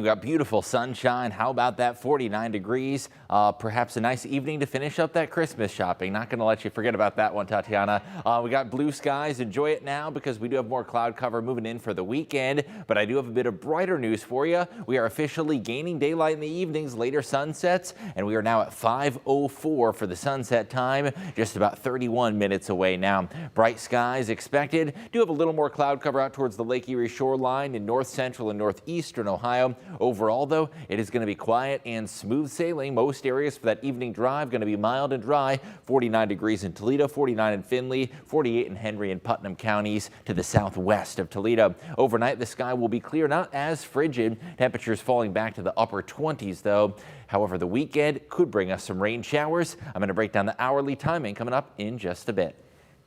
We've got beautiful sunshine. How about that 49 degrees? Perhaps a nice evening to finish up that Christmas shopping. Not going to let you forget about that one, Tatiana. We got blue skies. Enjoy it now because we do have more cloud cover moving in for the weekend. But I do have a bit of brighter news for you. We are officially gaining daylight in the evenings, later sunsets, and we are now at 5:04 for the sunset time, just about 31 minutes away now. Bright skies expected. Do have a little more cloud cover out towards the Lake Erie shoreline in north central and northeastern Ohio. Overall, though, it is going to be quiet and smooth sailing. Most areas for that evening drive going to be mild and dry. 49 degrees in Toledo, 49 in Findlay, 48 in Henry and Putnam counties to the southwest of Toledo. Overnight, the sky will be clear, not as frigid. Temperatures falling back to the upper 20s, though. However, the weekend could bring us some rain showers. I'm going to break down the hourly timing coming up in just a bit.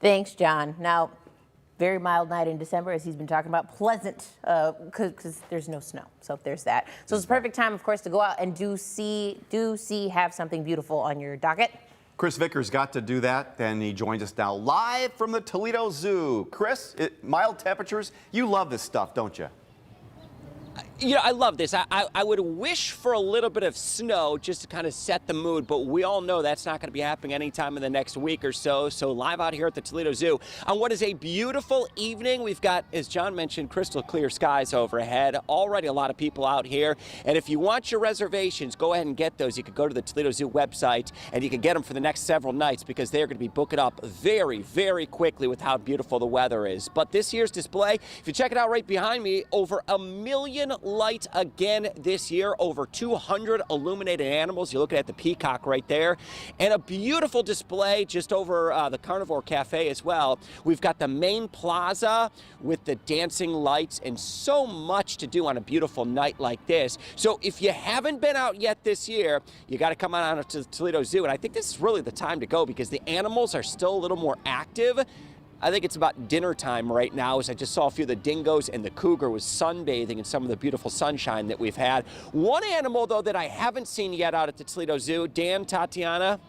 Thanks, John. Now, very mild night in December, as he's been talking about. Pleasant, because there's no snow. So there's that. So it's the perfect time, of course, to go out and have something beautiful on your docket. Chris Vickers got to do that, and he joins us now live from the Toledo Zoo. Chris, mild temperatures. You love this stuff, don't you? You know, I love this. I would wish for a little bit of snow just to kind of set the mood, but we all know that's not going to be happening anytime in the next week or so. So live out here at the Toledo Zoo on what is a beautiful evening. We've got, as John mentioned, crystal clear skies overhead. Already a lot of people out here. And if you want your reservations, go ahead and get those. You could go to the Toledo Zoo website and you can get them for the next several nights because they're going to be booking up very, very quickly with how beautiful the weather is. But this year's display, if you check it out right behind me, over 1 million lights again this year, over 200 illuminated animals. You're looking at the peacock right there, and a beautiful display just over the Carnivore Cafe as well. We've got the main plaza with the dancing lights and so much to do on a beautiful night like this. So if you haven't been out yet this year, you got to come on out to the Toledo Zoo, and I think this is really the time to go because the animals are still a little more active. I think it's about dinner time right now, as I just saw a few of the dingoes and the cougar was sunbathing in some of the beautiful sunshine that we've had. One animal, though, that I haven't seen yet out at the Toledo Zoo, Dan, Tatiana,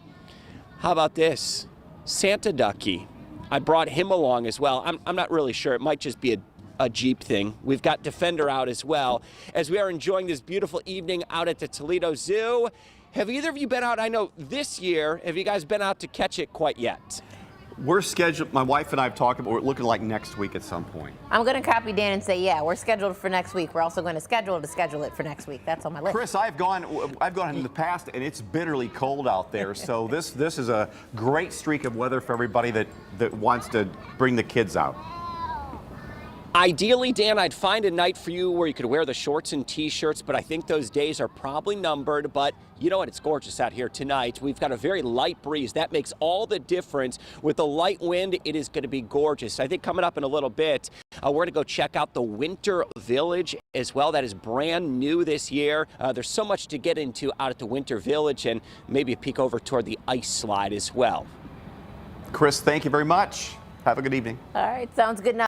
how about this? Santa Ducky. I brought him along as well. I'm not really sure. It might just be a Jeep thing. We've got Defender out as well, as we are enjoying this beautiful evening out at the Toledo Zoo. Have either of you been out? I know this year, have you guys been out to catch it quite yet? We're scheduled, my wife and I have talked about, we're looking like next week at some point. I'm going to copy Dan and say, yeah, we're scheduled for next week. We're also going to schedule it for next week. That's on my list. Chris, I've gone in the past, and it's bitterly cold out there. So this is a great streak of weather for everybody that wants to bring the kids out. Ideally, Dan, I'd find a night for you where you could wear the shorts and t-shirts, but I think those days are probably numbered. But you know what? It's gorgeous out here tonight. We've got a very light breeze. That makes all the difference. With the light wind, it is going to be gorgeous. I think coming up in a little bit, we're going to go check out the Winter Village as well. That is brand new this year. There's so much to get into out at the Winter Village, and maybe a peek over toward the ice slide as well. Chris, thank you very much. Have a good evening. All right, sounds good now.